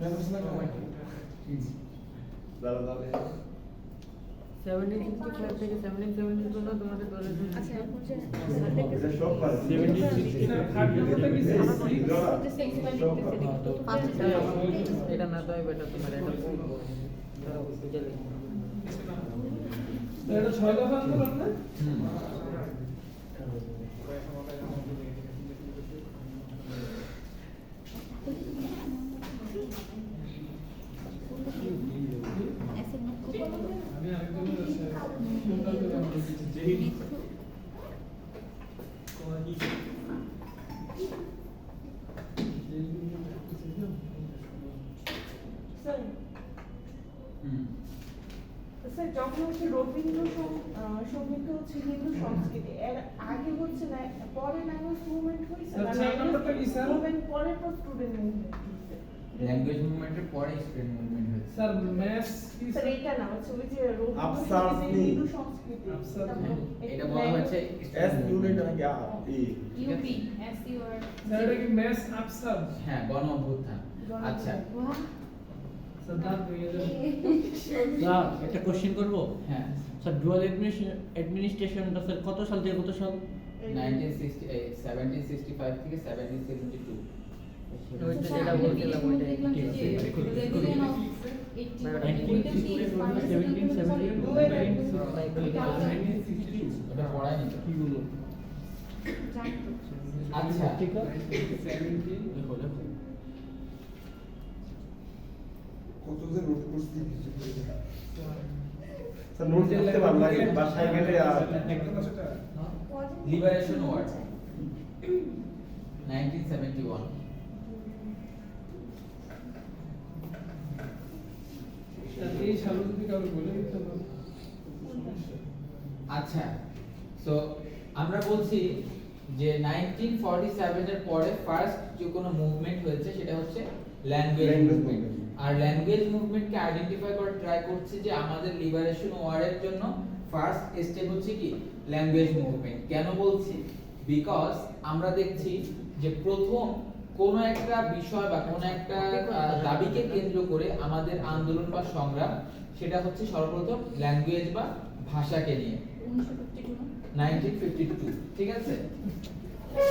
1765 থেকে 1770 পর্যন্ত তোমাদের ডলার। আচ্ছা এখন যে এটা সব পারে 1760 এটা না তো বেটা তোমার এটা পড়বো ধরো বুঝলে এটা 6 দফা আন্দোলন না আমি আরেকজন স্যার যখন হচ্ছে রবীন্দ্র সঙ্গীত হচ্ছে হিন্দু সংস্কৃতি এর আগে হচ্ছে না পরে ল্যাঙ্গুয়েজ মুভমেন্ট হয়েছে স্যার, চার নাম্বারটা কি স্যার? মুভমেন্ট পরে পর স্টুডেন্ট মুভমেন্ট ল্যাঙ্গুয়েজ মুভমেন্টের পরে স্টুডেন্ট মুভমেন্ট হয়েছে। স্যার ম্যাথস কি স্যার এটা না হচ্ছে ওই যে আফসার রবীন্দ্র নেই। হিন্দু সংস্কৃতি আফসার তারপর এটা বলা হচ্ছে এস ইউনিট না क्या ई ইউপি এসইউআর স্যার এটা কি ম্যাথস আফসার হ্যাঁ গণ অভ্যুত্থান। আচ্ছা স্যার দাঁত ভেঙে যাবে স্যার একটা কোশ্চেন করব হ্যাঁ স্যার ডুয়াল অ্যাডমিনিস্ট্রেশনটা স্যার কত সাল থেকে কত সাল 1765 থেকে 1772। ওইটা যেটা বলছিলাম ওইটাই ঠিক আছে। রেভিশন অফ 1772 ওটা পড়ায়নি তো। কিগুলো আচ্ছা ঠিক আছে লেখো লেখো। কতজন নোট করছি স্যার নোট করতে ভালো লাগে বাসায় গেলে লিবারেশন ওয়ার্ড 1971। স্যার এই সাল যদি কাউকে বলে দিতে হবে আচ্ছা সো আমরা বলছি যে 1947 এর পরে ফার্স্ট যে কোনো মুভমেন্ট হয়েছে সেটা হচ্ছে ল্যাঙ্গুয়েজ Language মুভমেন্ট। movement। আর ল্যাঙ্গুয়েজ মুভমেন্টকে আইডেন্টিফাই করে ট্রাই করছে যে আমাদের লিবারেশন ওয়ারের জন্য ফার্স্ট স্টেপ হচ্ছে কি ল্যাঙ্গুয়েজ মুভমেন্ট। কেন বলছি? বিকজ আমরা দেখছি যে প্রথম কোন একটা বিষয় বা কোন একটা দাবিকে কেন্দ্র করে আমাদের আন্দোলন বা সংগ্রাম সেটা হচ্ছে সর্বপ্রথম ল্যাঙ্গুয়েজ বা ভাষাকে নিয়ে 1952। ঠিক আছে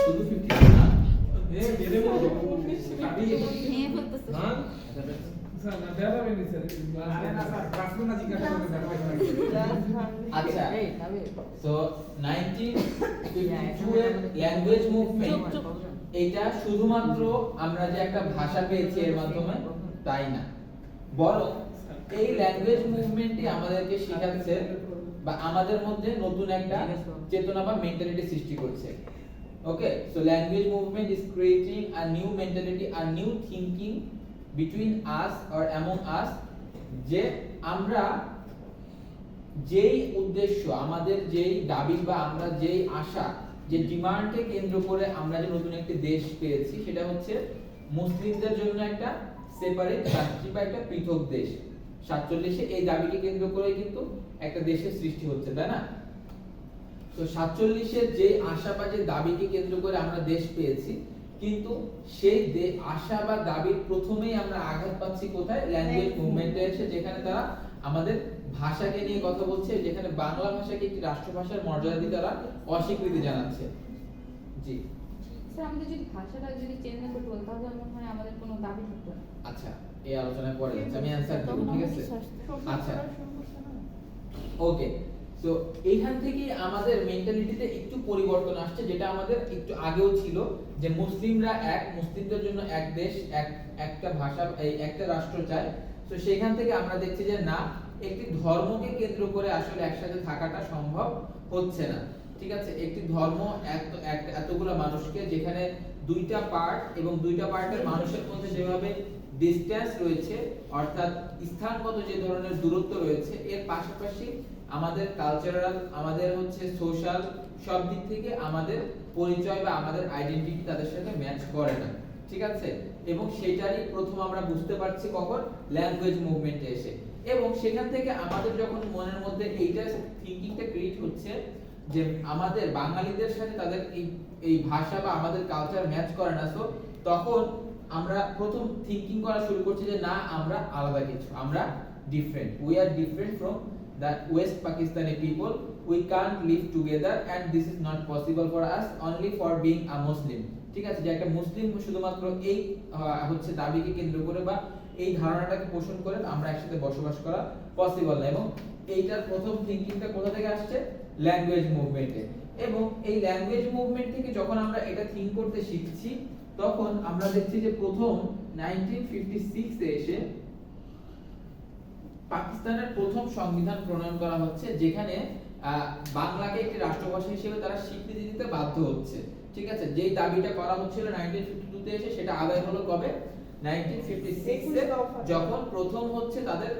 শুধু 52 না বেরে বলবো আমি হ্যাঁ বলতেছে না স্যার না বেরা বেনি স্যার আচ্ছা এই আমি সো 1952 এর ল্যাঙ্গুয়েজ মুভমেন্ট এটা শুধুমাত্র আমরা যে একটা ভাষা পেয়েছি এর মাধ্যমে তাই না, বরং এই ল্যাঙ্গুয়েজ মুভমেন্টই আমাদেরকে শেখাচ্ছে বা আমাদের মধ্যে নতুন একটা চেতনা বা মেন্টালিটি সৃষ্টি করছে। Okay so language movement is creating a new mentality a new thinking between us or among আস, যে আমরা যেই উদ্দেশ্য আমাদের যেই দাবি বা আমরা যেই আশা যে ডিমান্ডকে কেন্দ্র করে আমরা যে নতুন একটি দেশ পেয়েছি সেটা হচ্ছে মুসলিমদের জন্য একটা সেপারেট কান্ট্রি বা একটা পৃথক দেশ। 47 এই দাবিকে কেন্দ্র করে কিন্তু একটা দেশের সৃষ্টি হচ্ছে, তাই না? তো 47 যে আশা বা যে দাবিকে কেন্দ্র করে আমরা দেশ পেয়েছি, কিন্তু সেই আশা বা দাবির প্রথমেই আমরা আঘাত পাচ্ছি কোথায়? ল্যাঙ্গুয়েজ মুভমেন্টে এসে, যেখানে তারা আমাদের ভাষাকে নিয়ে কথা বলছে, যেখানে বাংলা ভাষাকে একটি রাষ্ট্রভাষার মর্যাদা দিয়ে তারা অস্বীকৃতি জানাচ্ছে। জি স্যার আমাদের যদি ভাষাটা যদি চেঞ্জ না করতে বলে তাহলে মনে হয় আমাদের কোনো দাবি থাকবে না। আচ্ছা এই আলোচনায় পরে যাচ্ছে, আমি অ্যানসার দেব, ঠিক আছে? আচ্ছা ওকে সো এইখান থেকে আমাদের মেন্টালিটিতে একটু পরিবর্তন আসছে, যেটা আমাদের একটু আগেও ছিল যে মুসলিমরা এক, মুসলিমদের জন্য এক দেশ, একটা ভাষা, একটা রাষ্ট্র চায়। তো সেখান থেকে আমরা দেখছি যে না, একটি ধর্মকে কেন্দ্র করে আসলে একসাথে থাকাটা সম্ভব হচ্ছে না। ঠিক আছে, একটি ধর্ম এতগুলো মানুষকে, যেখানে দুইটা পার্ট এবং দুইটা পার্টের মানুষের মধ্যে যেভাবে ডিসটেন্স রয়েছে, অর্থাৎ স্থানগত যে ধরনের দূরত্ব রয়েছে, এর পাশাপাশি আমাদের কালচারাল, আমাদের হচ্ছে সোশ্যাল, সব দিক থেকে আমাদের পরিচয় বা আমাদের আইডেন্টিটি তাদের সাথে ম্যাচ করে না। ঠিক আছে, এবং সেটারই প্রথম আমরা বুঝতে পারছি কখন? ল্যাঙ্গুয়েজ মুভমেন্টে এসে। এবং সেখান থেকে আমাদের যখন মনের মধ্যে এইটা থিংকিংটা ক্রিয়েট হচ্ছে যে আমাদের বাঙালিদের সাথে তাদের এই ভাষা বা আমাদের কালচার ম্যাচ করে না, সো তখন আমরা প্রথম থিংকিং করা শুরু করছি যে না আমরা আলাদা কিছু, আমরা different, we are different from the west Pakistani people, we can't live together and this is not possible for us only for being a Muslim. ঠিক আছে, যে একটা মুসলিম শুধুমাত্র এই হচ্ছে দাবিকে কেন্দ্র করে বা এই ধারণাটাকে পোষণ করে আমরা একসাথে বসবাস করা পসিবল না। এবং এইটার প্রথম থিংকিংটা কোথা থেকে আসছে? ল্যাঙ্গুয়েজ মুভমেন্টে। এবং এই ল্যাঙ্গুয়েজ মুভমেন্ট থেকে যখন আমরা এটা থিংক করতে শিখছি তখন আমরা দেখছি যে প্রথম 1956 এ এসে পাকিস্তানের প্রথম সংবিধান প্রণয়ন করা হচ্ছে, যেখানে বাংলাকে একটি রাষ্ট্রভাষা হিসেবে তারা স্বীকৃতি দিতে বাধ্য হচ্ছে। ঠিক আছে, যেই দাবিটা করা হচ্ছিল 1952 তে এসে, সেটা আদায় হলো কবে? 1956 এ, যখন প্রথম হচ্ছে তাদের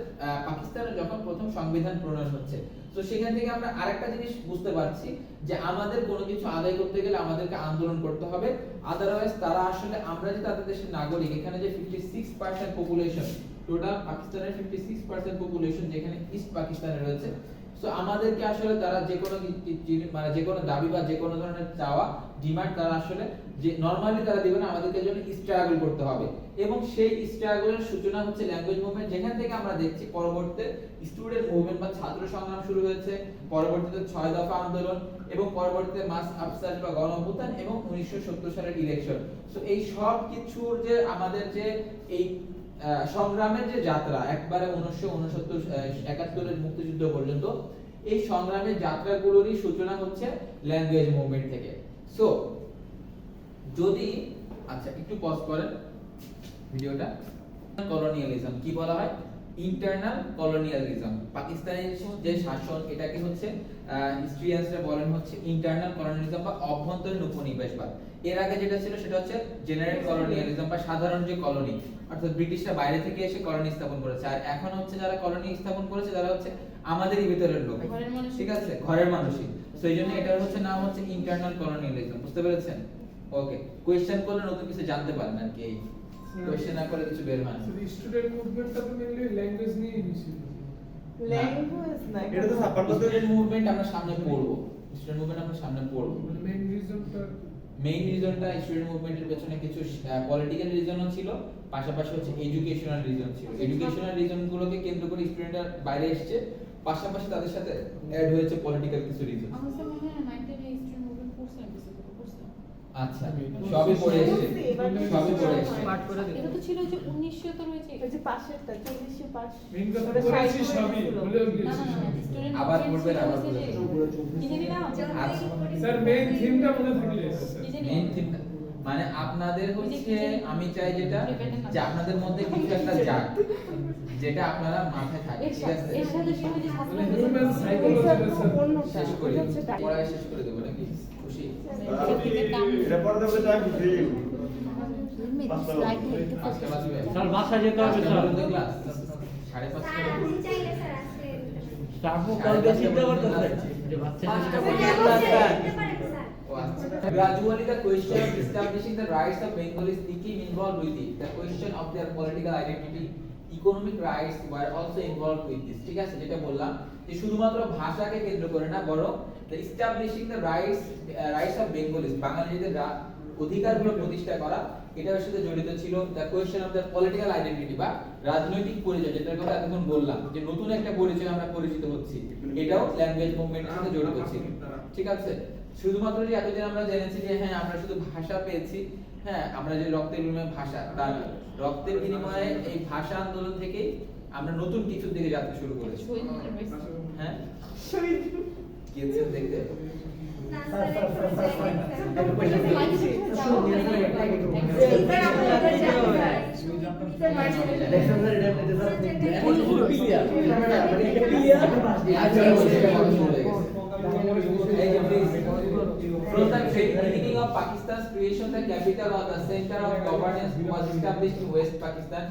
পাকিস্তানে যখন প্রথম সংবিধান প্রণয়ন হচ্ছে। তো সেখান থেকে আমরা আরেকটা জিনিস বুঝতে পারছি যে আমাদের কোনো কিছু আদায় করতে গেলে আমাদেরকে আন্দোলন করতে হবে, আদারওয়াইজ তারা আসলে, আমরা যে তাদের দেশের নাগরিক, এখানে যে 56% পপুলেশন, টোটাল পাকিস্তানের 56% পপুলেশন যেখানে ইস্ট পাকিস্তানে রয়েছে, সো আমাদেরকে আসলে তারা যে কোনো মানে যে কোনো দাবি বা যে কোনো ধরনের চাওয়া ডিমান্ড তারা আসলে যে নরমালি তারা দিবে না, আমাদেরকে জন্য স্ট্রাগল করতে হবে। এবং সেই স্ট্রাগলের সূচনা হচ্ছে ল্যাঙ্গুয়েজ মুভমেন্ট, যেখান থেকে আমরা দেখছি পরবর্তীতে স্টুডেন্ট মুভমেন্ট বা ছাত্র সংগ্রাম শুরু হয়েছে, পরবর্তীতে 6 দফা আন্দোলন, এবং পরবর্তীতে মাস আফসার বা গণঅভ্যুত্থান এবং 1970 সালের ইলেকশন। সো এই সব কিছুর যে আমাদের যে এই সংগ্রামের যে যাত্রা, একবারে 1969-71 এর মুক্তিযুদ্ধ পর্যন্ত, এই সংগ্রামের যাত্রাগুলোরই সূচনা হচ্ছে ল্যাঙ্গুয়েজ মুভমেন্ট থেকে। সো যদি আচ্ছা একটু পজ করেন ভিডিওটা। কলোনিয়ালিজম কি বলা হয়? Internal colonialism. পাকিস্তানের যে শাসন, এটাকে হচ্ছে হিস্ট্রিয়ানসরা বলেন হচ্ছে ইন্টারনাল কলোনিয়ালিজম বা অভ্যন্তরীণ উপনিবেশবাদ। এর আগে যেটা ছিল সেটা হচ্ছে জেনারেল কলোনিয়ালিজম বা সাধারণ যে কলোনি, অর্থাৎ ব্রিটিশরা বাইরে থেকে এসে কলোনি স্থাপন করেছে। আর এখন হচ্ছে যারা কলোনি স্থাপন করেছে তারা হচ্ছে আমাদেরই ভিতরের লোক, ঠিক আছে, ঘরের মানুষই। সো এই জন্য এটার হচ্ছে নাম হচ্ছে ইন্টারনাল কলোনিয়ালিজম। বুঝতে পেরেছেন? ওকে, কোশ্চেন করলে নতুন কিছু জানতে পারেন আর কি, এই কোশ্চেন না করলে কিছু বের হয় না। স্টুডেন্ট মুভমেন্টটা তো মেইনলি ল্যাঙ্গুয়েজ নিয়ে ছিল। ল্যাঙ্গুয়েজ না, এটা তো সাপার করতে স্টুডেন্ট মুভমেন্ট আমরা সামনে পড়বো, স্টুডেন্ট মুভমেন্ট আমরা সামনে পড়বো। মেইন রিজনটা স্টুডেন্ট মুভমেন্টের পেছনে কিছু পলিটিক্যাল রিজনও ছিল, পাশাপাশি হচ্ছে এডুকেশনাল রিজন ছিল। এডুকেশনাল রিজনগুলোকে কেন্দ্র করে স্টুডেন্টরা বাইরে এসেছে, পাশাপাশি তাদের সাথে অ্যাড হয়েছে পলিটিক্যাল কিছু রিজন। আমার তো মনে হয় 19 এ স্টুডেন্ট মুভমেন্ট পড়ছিলাম, কিছু পড়ছিলাম। আচ্ছা, সবই পড়ে এসেছে, সবই পড়ে এসেছে। পাঠ করে দিন। এটা তো ছিল যে 1900 তো রয়েছে। এই যে পাশেরটা 40 পাশ মেইন কথা পড়েছি সবই ভুলেও না গিয়েছি না না, সবই। স্টুডেন্ট আবার পড়বেন, আবার পড়বেন। কি জানি না, আচ্ছা, স্যার মেইন থিমটা মনে থাকলে কি জানি মেইন থিম মানে আপনাদের হচ্ছে, আমি চাই যেটা যে আপনাদের মধ্যে কিছু একটা যাক, যেটা আপনারা মাথায় থাকে, ঠিক আছে? এর সাথে সঙ্গে যে ছাত্র হিউম্যান সাইকোলজি শেষ করি, পড়ায় শেষ করে দেবো নাকি? খুশি? এটা পড়তে বলে টাইম ফ্রি আজকে বাজবে স্যার বাসা যেতে হবে স্যার। ক্লাস 5:30 স্টাফও কল দিয়ে চিন্তা করতেছে যে বাচ্চা Gradually, the question of establishing the rights of Bengalis became involved with it. The question of their political identity, economic rights were also involved with this. ঠিক আছে, যেটা বললাম যে শুধুমাত্র ভাষাকে কেন্দ্র করে না, বরং the establishing the rights of Bengalis, বাঙালিদের অধিকারগুলো প্রতিষ্ঠা করা, এটার সাথে জড়িত ছিল the question of their political identity বা রাজনৈতিক পরিচয়, যেটার কথা এতক্ষণ বললাম যে নতুন একটা পরিচয় আমরা পরিচিত হচ্ছি, এটাও ল্যাঙ্গুয়েজ মুভমেন্টের সাথে জড়িত ছিল। ঠিক আছে, শুধুমাত্র যে এতদিন আমরা জেনেছি যে হ্যাঁ আমরা শুধু ভাষা পেয়েছি, হ্যাঁ আমরা যে রক্তের বিনিময়ে ভাষা, তা না, রক্তের বিনিময়ে এই ভাষা আন্দোলন থেকে আমরা নতুন কিছুর দিকে যাত্রা শুরু করেছি। হ্যাঁ, গিয়েছেন দেখতে? From the very beginning of Pakistan's creation, the capital or the center of governance was established in West Pakistan,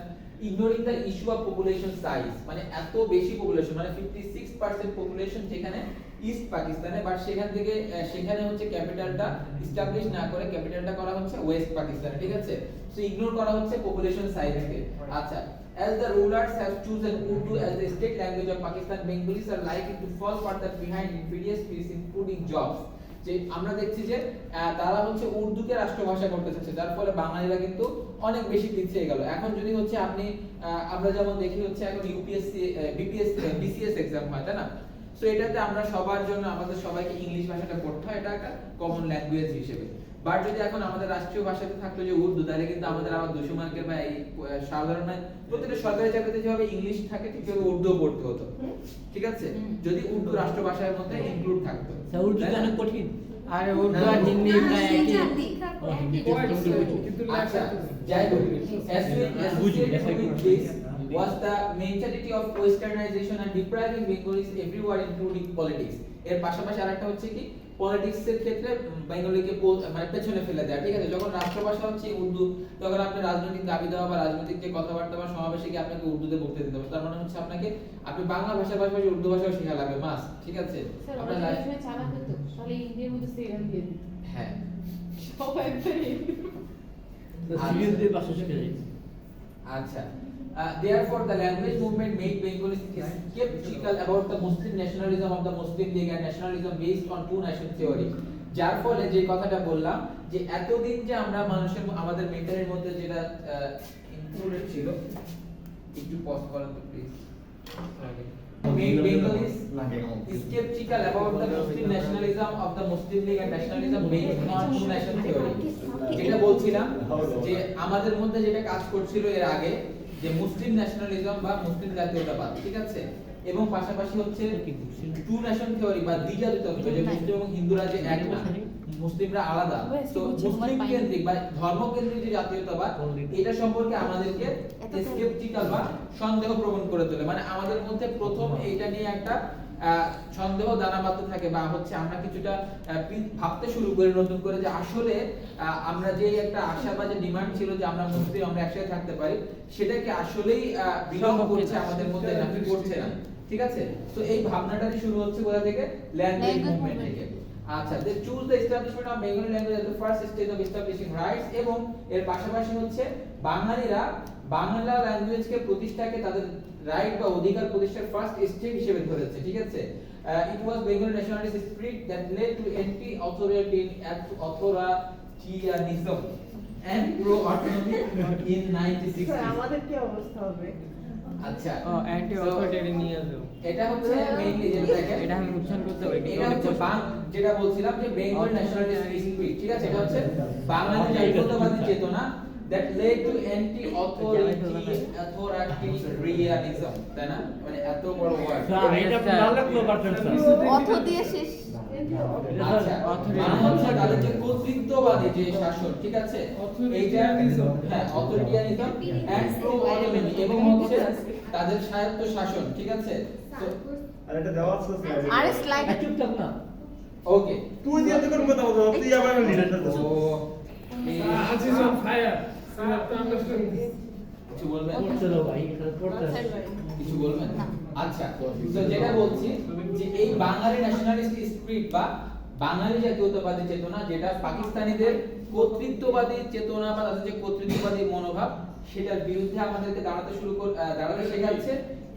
ignoring the issue of population size. মানে এত বেশি পপুলেশন, মানে 56% পপুলেশন যেখানে ইস্ট পাকিস্তানে, বাট সেখান থেকে সেখানে হচ্ছে ক্যাপিটালটা এস্টাবলিশ না করে ক্যাপিটালটা করা হচ্ছে ওয়েস্ট পাকিস্তানে। ঠিক আছে, সো ইগনোর করা হচ্ছে পপুলেশন সাইজকে। আচ্ছা, as the rulers have chosen Urdu as the state language of Pakistan, Bengalis are likely to fall further behind in various fields including jobs. যে আমরা দেখছি যে তারা হচ্ছে উর্দুকে রাষ্ট্রভাষা করতে চাচ্ছে, যার ফলে বাঙালিরা কিন্তু অনেক বেশি পিছিয়ে গেল। এখন যদি হচ্ছে আপনি আমরা যেমন দেখি হচ্ছে এখন ইউপিএসসি বিসিএস এক্সাম হয়, তাই না? সো এটাতে আমরা সবার জন্য আমাদের সবাইকে ইংলিশ ভাষাটা পড়তে হয়, এটা একটা কমন ল্যাঙ্গুয়েজ হিসেবে। বাট যদি এখন আমাদের রাষ্ট্রীয় ভাষাতে থাকতো যে উর্দু, তাহলে কিন্তু আমাদের আবার 200 মার্কের বা এই সাধারণ প্রত্যেকটা সরকারি চাকরিতে যেভাবে ইংলিশ থাকে ঠিক সেভাবে উর্দুও পড়তে হতো, ঠিক আছে, যদি উর্দু রাষ্ট্রভাষার মধ্যে ইনক্লুড থাকতো। উর্দু তো অনেক কঠিন। আরে উর্দু আর হিন্দি প্রায় একই। আচ্ছা, যাই হোক, associated with this was the mentality of westernization and depriving Bengalis everywhere including politics. এর পাশাপাশি আরেকটা হচ্ছে কি পলিটিক্স এর ক্ষেত্রে বেঙ্গলিকে মানে পেছনে ফেলে দেয়, ঠিক আছে। যখন রাষ্ট্রভাষা হচ্ছে উর্দু, তখন আপনি রাজনৈতিক দাবি দেওয়া বা রাজনৈতিক যে কথাবার্তা বা সমাবেশে গিয়ে আপনাকে উর্দুতে বক্তৃতা দিতে হবে। তার মানে হচ্ছে আপনি বাংলা ভাষার পাশাপাশি উর্দু ভাষাও শেখা লাগবে মাস, ঠিক আছে। স্যার আপনার ওরা যদি চালাক হতো তাহলে ইন্ডিয়ার মধ্যে সিরিয়াল দিয়ে দিত। হ্যাঁ, সব একবারই। সিরিয়াল দিয়ে ভাষা শেখা যায়। আচ্ছা, therefore the language movement made Bengalis skeptical about the Muslim nationalism of the Muslim League and nationalism based on two nation theory. যার ফলে যে কথাটা বললাম যে এতদিন যে আমরা মানুষের আমাদের মেন্টালের মধ্যে যেটা ইনক্লুডেড ছিল, একটু পজ করেন তো please. Made Bengalis skeptical about the Muslim nationalism of the Muslim League and nationalism based on two nation theory. যেটা বলছিলাম যে আমাদের মধ্যে যেটা কাজ করছিল এর আগে যে মুসলিম ন্যাশনালিজম বা মুসলিম জাতীয়তাবাদ, ঠিক আছে, এবং পাশাপাশি হচ্ছে টু নেশন থিওরি বা দ্বিজাতীয়তা, যে মুসলিম এবং হিন্দুরা যে এক না, মুসলিমরা আলাদা। তো মুসলিম কেন্দ্রিক বা ধর্ম কেন্দ্রিক যে জাতীয়তাবাদ, এটা সম্পর্কে আমাদেরকে স্কেপটিক্যাল বা সন্দেহ প্রবণ করে তোলে। মানে আমাদের মধ্যে প্রথম এইটা নিয়ে একটা সন্দেহ দানা বাঁধতে থাকে বা হচ্ছে আমরা কিছুটা ভাবতে শুরু করি নতুন করে যে আসলে আমরা যে একটা আশা বা যে ডিমান্ড ছিল যে আমরা মুসলিম আমরা একসাথে থাকতে পারি, সেটা কি আসলেই বিলং করছে আমাদের মধ্যে নাকি করছে না, ঠিক আছে। তো এই ভাবনাটাই শুরু হচ্ছে কোথা থেকে? ল্যাঙ্গুয়েজ মুভমেন্ট থেকে। আচ্ছা, they choose the establishment of Bengali language as the first stage of establishing rights, এবং এর পাশাপাশি হচ্ছে বাঙালিরা বাংলা ল্যাঙ্গুয়েজকে প্রতিষ্ঠাকে তাদের রাইট বা অধিকার প্রতিষ্ঠার ফার্স্ট স্টেপ হিসেবে ধরেছে, ঠিক আছে। It was Bengali nationalist spirit that led to anti-authoritarianism and pro-autonomy in 1960s. আমাদের কি অবস্থা হবে? আচ্ছা, অ্যান্টি অথরিটেরিয়ানিজম এটা হচ্ছে মেইনলি যেটা দেখেন, এটা আমি উচ্চারণ করতে পারি। এটা হচ্ছে যেটা বলছিলাম যে বেঙ্গল ন্যাশনালিস্ট স্পিরিট, ঠিক আছে, এটা হচ্ছে বাঙালি জাতীয়তাবাদী চেতনা that led to anti-authoritarianism, তাই না? মানে এত বড় ওয়ার্ড, এটা ভালো লাগলো পারফেক্ট। অথ দিয়ে শেষ। আচ্ছা, মানে হচ্ছে তাদের যে কর্তৃত্ববাদী যে শাসন, ঠিক আছে, এইটা হ্যাঁ অথরিটিয়ানিজম এন্ড প্রো-অটোনমি, এবং হচ্ছে তাদের স্বায়ত্ত শাসন, ঠিক আছে। তো আর এটা দেওয়া আছে স্লাইডে। আরে স্লাইড চুপ থাক না। ওকে, তুই যে এত করে কথা বলছ, তুই আবার লিডারটা দাও। তো Aziz on fire. You have to understand this. কিছু বলবেন? চলো ভাই, এখানে পড়তে আছে। কিছু বলবেন? আচ্ছা, তো যেটা বলছি যে এই বাঙালি ন্যাশনালিস্ট স্পিরিট বা বাঙালি জাতীয়তাবাদী চেতনা, যেটা পাকিস্তানিদের কর্তৃত্ববাদী চেতনা বা তাদের যে কর্তৃত্ববাদী মনোভাব, সেটার বিরুদ্ধে আমাদেরকে দাঁড়াতে শেখাচ্ছে,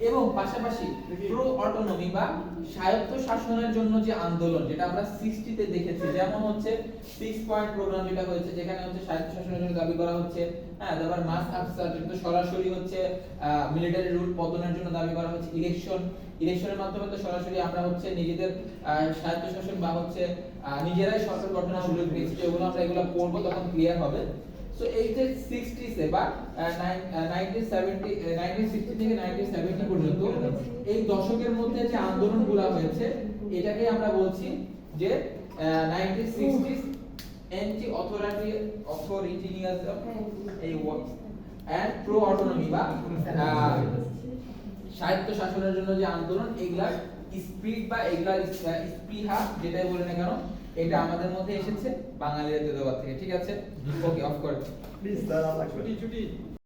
এবং পাশাপাশি প্রো অটোনমি বা স্বায়ত্ত শাসনের জন্য যে আন্দোলন, যেটা আমরা 60 তে দেখেছি, যেমন হচ্ছে 6 পয়েন্ট প্রোগ্রাম যেটা হয়েছে, যেখানে হচ্ছে স্বায়ত্ত শাসনের জন্য দাবি করা হচ্ছে, হ্যাঁ, তারপর মাস আফসার, যেটা সরাসরি হচ্ছে মিলিটারি রুল পতনের জন্য দাবি করা হচ্ছে, ইলেকশনের মাধ্যমে তো সরাসরি আমরা হচ্ছে নিজেদের স্বায়ত্ত শাসন বা হচ্ছে নিজেরাই সরকার গঠনের সুযোগ পেয়েছি, যেগুলো আমরা এগুলো পড়বো তখন ক্লিয়ার হবে। সো এই যে 60s এ বা 1960 থেকে 1970 পর্যন্ত এই দশকের মধ্যে যে আন্দোলনগুলো হয়েছে, এটাকে আমরা বলছি যে 1960s অ্যান্টি অথরিটেরিয়ানিজম এই এন্ড প্রো অটোনমি বা স্বায়ত্ত শাসনের জন্য যে আন্দোলন, এগুলার স্পিরিট বা এগুলার স্পৃহা যেটাই বলে না কেন, এটা আমাদের মধ্যে এসেছে বাঙালি জাতীয়তাবাদ থেকে, ঠিক আছে। ওকে, অফ কোর্স প্লিজ দাঁড়া লাগবে। ছুটি